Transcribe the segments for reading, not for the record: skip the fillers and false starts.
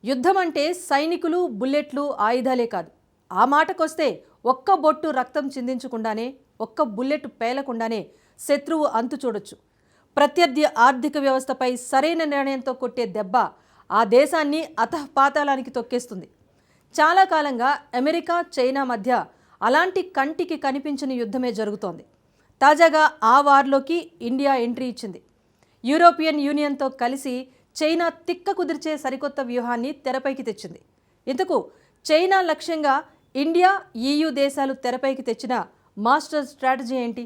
యుద్ధం అంటే సైనికులు, బుల్లెట్లు, ఆయుధాలే కాదు. ఆ మాటకొస్తే ఒక్క బొట్టు రక్తం చిందించకుండానే, ఒక్క బుల్లెట్ పేలకుండానే శత్రువు అంతు చూడొచ్చు. ప్రత్యర్థి ఆర్థిక వ్యవస్థపై సరైన నిర్ణయంతో కొట్టే దెబ్బ ఆ దేశాన్ని అధఃపాతాళానికి తొక్కేస్తుంది. చాలా కాలంగా అమెరికా, చైనా మధ్య అలాంటి కంటికి కనిపించని యుద్ధమే జరుగుతోంది. తాజాగా ఆ వార్లోకి ఇండియా ఎంట్రీ ఇచ్చింది. యూరోపియన్ యూనియన్తో కలిసి చైనా తిక్క కుదిర్చే సరికొత్త వ్యూహాన్ని తెరపైకి తెచ్చింది. ఇంతకు చైనా లక్ష్యంగా ఇండియా, EU దేశాలు తెరపైకి తెచ్చిన మాస్టర్ స్ట్రాటజీ ఏంటి?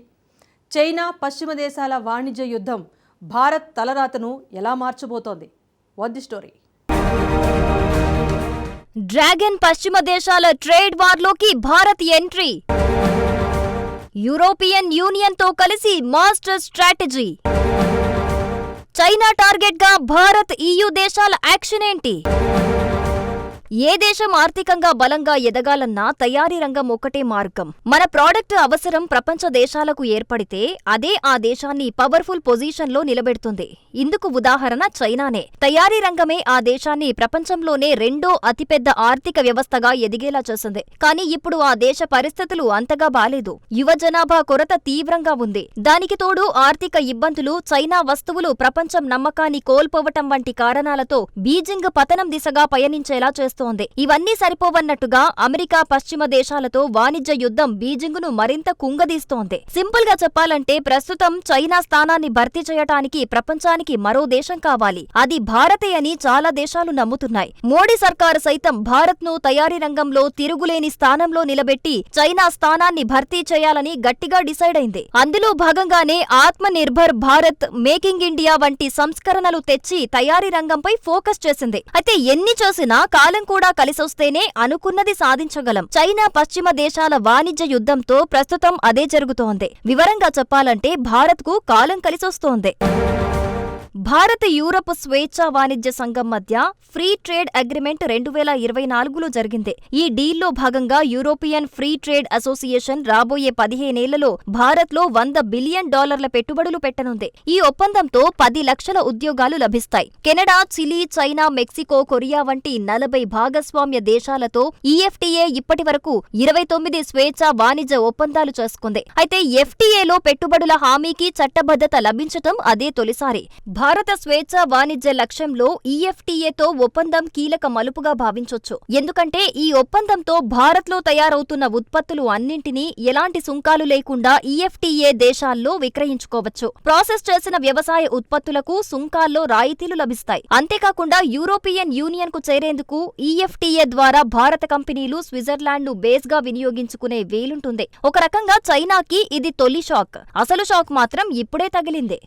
చైనా, పశ్చిమ దేశాల వాణిజ్య యుద్ధం భారత్ తలరాతను ఎలా మార్చబోతోంది? What the story? డ్రాగన్ పశ్చిమ దేశాల ట్రేడ్ వార్లోకి భారత్ ఎంట్రీ. యూరోపియన్ యూనియన్తో కలిసి మాస్టర్ స్ట్రాటజీ. చైనా టార్గెట్గా భారత్, EU దేశాల యాక్షన్ ఏంటి? ఏ దేశం ఆర్థికంగా బలంగా ఎదగాలన్నా తయారీ రంగం ఒకటే మార్గం. మన ప్రోడక్ట్ అవసరం ప్రపంచ దేశాలకు ఏర్పడితే అదే ఆ దేశాన్ని పవర్ఫుల్ పొజిషన్లో నిలబెడుతుంది. ఇందుకు ఉదాహరణ చైనానే. తయారీ రంగమే ఆ దేశాన్ని ప్రపంచంలోనే రెండో అతిపెద్ద ఆర్థిక వ్యవస్థగా ఎదిగేలా చేసింది. కానీ ఇప్పుడు ఆ దేశ పరిస్థితులు అంతగా బాలేదు. యువ జనాభా కొరత తీవ్రంగా ఉంది. దానికి తోడు ఆర్థిక ఇబ్బందులు, చైనా వస్తువులు ప్రపంచం నమ్మకాన్ని కోల్పోవటం వంటి కారణాలతో బీజింగ్ పతనం దిశగా పయనించేలా చేస్తుంది. ఇవన్నీ సరిపోవన్నట్టుగా అమెరికా, పశ్చిమ దేశాలతో వాణిజ్య యుద్ధం బీజింగ్ను మరింత కుంగదీస్తోంది. సింపుల్ గా చెప్పాలంటే ప్రస్తుతం చైనా స్థానాన్ని భర్తీ చేయటానికి ప్రపంచానికి మరో దేశం కావాలి. అది భారతే అని చాలా దేశాలు నమ్ముతున్నాయి. మోడీ సర్కారు సైతం భారత్ను తయారీ రంగంలో తిరుగులేని స్థానంలో నిలబెట్టి చైనా స్థానాన్ని భర్తీ చేయాలని గట్టిగా డిసైడ్ అయింది. అందులో భాగంగానే ఆత్మ నిర్భర్ భారత్, మేకింగ్ ఇండియా వంటి సంస్కరణలు తెచ్చి తయారీ రంగంపై ఫోకస్ చేసింది. అయితే ఎన్ని చేసినా కాలం కూడా కలిసొస్తేనే అనుకున్నది సాధించగలం. చైనా, పశ్చిమ దేశాల వాణిజ్య యుద్ధంతో ప్రస్తుతం అదే జరుగుతోంది. వివరంగా చెప్పాలంటే భారత్కు కాలం కలిసొస్తోంది. భారత్, యూరప్ స్వేచ్ఛా వాణిజ్య సంఘం మధ్య ఫ్రీ ట్రేడ్ అగ్రిమెంట్ 2024లో జరిగింది. ఈ డీల్లో భాగంగా యూరోపియన్ ఫ్రీ ట్రేడ్ అసోసియేషన్ రాబోయే 15 ఏళ్లలో భారత్లో $100 బిలియన్ పెట్టుబడులు పెట్టనుంది. ఈ ఒప్పందంతో 10 లక్షల ఉద్యోగాలు లభిస్తాయి. Canada, Chile, China, Mexico, Korea వంటి 40 భాగస్వామ్య దేశాలతో EFTA ఇప్పటి వరకు 29 స్వేచ్ఛా వాణిజ్య ఒప్పందాలు చేసుకుంది. అయితే FTAలో పెట్టుబడుల హామీకి చట్టబద్ధత లభించటం అదే తొలిసారి. భారత స్వేచ్ఛా వాణిజ్య లక్ష్యంలో EFTAతో ఒప్పందం కీలక మలుపుగా భావించొచ్చు. ఎందుకంటే ఈ ఒప్పందంతో భారత్లో తయారవుతున్న ఉత్పత్తులు అన్నింటినీ ఎలాంటి సుంకాలు లేకుండా EFTA దేశాల్లో విక్రయించుకోవచ్చు. ప్రాసెస్ చేసిన వ్యవసాయ ఉత్పత్తులకు సుంకాల్లో రాయితీలు లభిస్తాయి. అంతేకాకుండా యూరోపియన్ యూనియన్ కు చేరేందుకు EFTA ద్వారా భారత కంపెనీలు స్విట్జర్లాండ్ను బేస్గా వినియోగించుకునే వీలుంటుంది. ఒక రకంగా చైనాకి ఇది తొలి షాక్. అసలు షాక్ మాత్రం ఇప్పుడే తగిలింది.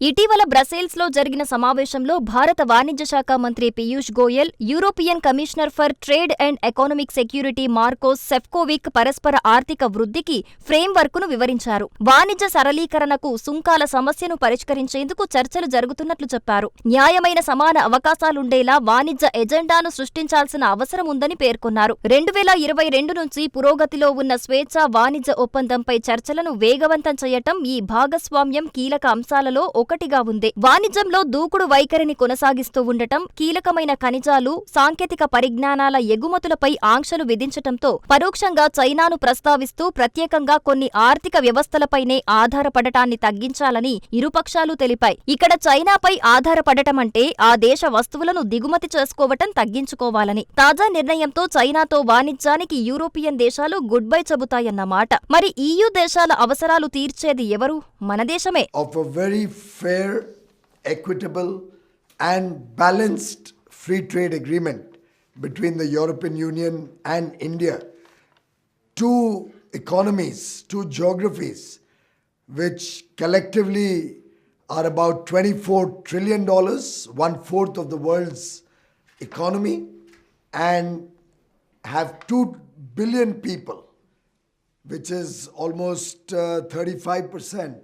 ఇటీవల బ్రసెల్స్లో జరిగిన సమావేశంలో భారత వాణిజ్య శాఖ మంత్రి Piyush Goyal, European commissioner for trade and economic security Maros Sefcovic పరస్పర ఆర్థిక వృద్ధికి ఫ్రేమ్వర్క్ను వివరించారు. వాణిజ్య సరళీకరణకు, సుంకాల సమస్యను పరిష్కరించేందుకు చర్చలు జరుగుతున్నట్లు చెప్పారు. న్యాయమైన సమాన అవకాశాలుండేలా వాణిజ్య ఎజెండాను సృష్టించాల్సిన అవసరం ఉందని పేర్కొన్నారు. 2022 నుంచి పురోగతిలో ఉన్న స్వేచ్ఛా వాణిజ్య ఒప్పందంపై చర్చలను వేగవంతం చేయటం ఈ భాగస్వామ్యం కీలక అంశాలలో ఒకటిగా ఉంది. వాణిజ్యంలో దూకుడు వైఖరిని కొనసాగిస్తూ ఉండటం, కీలకమైన ఖనిజాలు, సాంకేతిక పరిజ్ఞానాల ఎగుమతులపై ఆంక్షలు విధించటంతో పరోక్షంగా చైనాను ప్రస్తావిస్తూ ప్రత్యేకంగా కొన్ని ఆర్థిక వ్యవస్థలపైనే ఆధారపడటాన్ని తగ్గించాలని ఇరుపక్షాలు తెలిపాయి. ఇక్కడ చైనాపై ఆధారపడటమంటే ఆ దేశ వస్తువులను దిగుమతి చేసుకోవటం తగ్గించుకోవాలని. తాజా నిర్ణయంతో చైనాతో వాణిజ్యానికి యూరోపియన్ దేశాలు గుడ్ బై చెబుతాయన్నమాట. మరి EU దేశాల అవసరాలు తీర్చేది ఎవరు? మన దేశమే. Fair, equitable and balanced free trade agreement between the European Union and India. Two economies, two geographies, which collectively are about $24 trillion, 1/4 of the world's economy, and have 2 billion people, which is almost 35%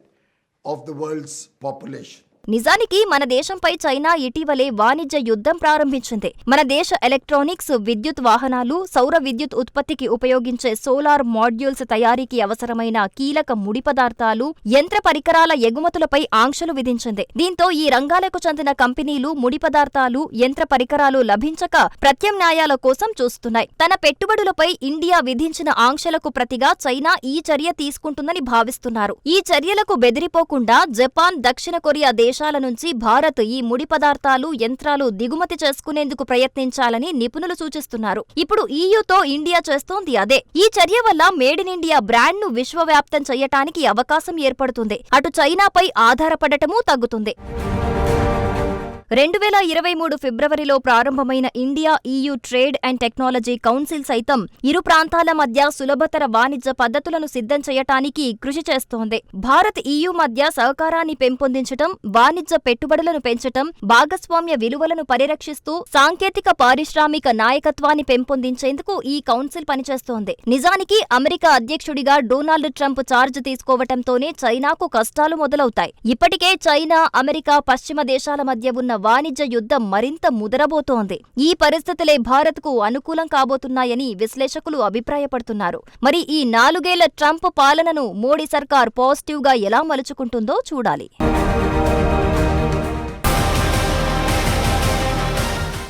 of the world's population. నిజానికి మన దేశంపై China ఇటీవలే వాణిజ్య యుద్ధం ప్రారంభించింది. మన దేశ electronics, విద్యుత్ వాహనాలు, సౌర విద్యుత్ ఉత్పత్తికి ఉపయోగించే సోలార్ మాడ్యూల్స్ తయారీకి అవసరమైన కీలక ముడి పదార్థాలు, యంత్ర పరికరాల ఎగుమతులపై ఆంక్షలు విధించింది. దీంతో ఈ రంగాలకు చెందిన కంపెనీలు ముడి పదార్థాలు, యంత్ర పరికరాలు లభించక ప్రత్యామ్నాయాల కోసం చూస్తున్నాయి. తన పెట్టుబడులపై ఇండియా విధించిన ఆంక్షలకు ప్రతిగా చైనా ఈ చర్య తీసుకుంటుందని భావిస్తున్నారు. ఈ చర్యలకు బెదిరిపోకుండా జపాన్, దక్షిణ కొరియా దేశాల నుంచి భారత్ ఈ ముడి పదార్థాలు, యంత్రాలు దిగుమతి చేసుకునేందుకు ప్రయత్నించాలని నిపుణులు సూచిస్తున్నారు. ఇప్పుడు ఈయూతో ఇండియా చేస్తోంది అదే. ఈ చర్య వల్ల మేడ్ ఇన్ ఇండియా బ్రాండ్ను విశ్వవ్యాప్తం చేయటానికి అవకాశం ఏర్పడుతుంది. అటు చైనాపై ఆధారపడటమూ తగ్గుతుంది. 2023 ఫిబ్రవరిలో ప్రారంభమైన India EU trade and technology council సైతం ఇరు ప్రాంతాల మధ్య సులభతర వాణిజ్య పద్ధతులను సిద్ధం చేయటానికి కృషి చేస్తోంది. భారత్ EU మధ్య సహకారాన్ని పెంపొందించటం, వాణిజ్య పెట్టుబడులను పెంచటం, భాగస్వామ్య విలువలను పరిరక్షిస్తూ సాంకేతిక పారిశ్రామిక నాయకత్వాన్ని పెంపొందించేందుకు ఈ కౌన్సిల్ పనిచేస్తోంది. నిజానికి అమెరికా అధ్యక్షుడిగా డొనాల్డ్ ట్రంప్ ఛార్జ్ తీసుకోవటంతోనే చైనాకు కష్టాలు మొదలవుతాయి. ఇప్పటికే చైనా, అమెరికా, పశ్చిమ దేశాల మధ్య ఉన్న వాణిజ్య యుద్ధం మరింత ముదరబోతోంది. ఈ పరిస్థితులే భారత్కు అనుకూలం కాబోతున్నాయని విశ్లేషకులు అభిప్రాయపడుతున్నారు. మరి ఈ 4 ఏళ్ల ట్రంప్ పాలనను మోడీ సర్కార్ పాజిటివ్గా ఎలా మలుచుకుంటుందో చూడాలి.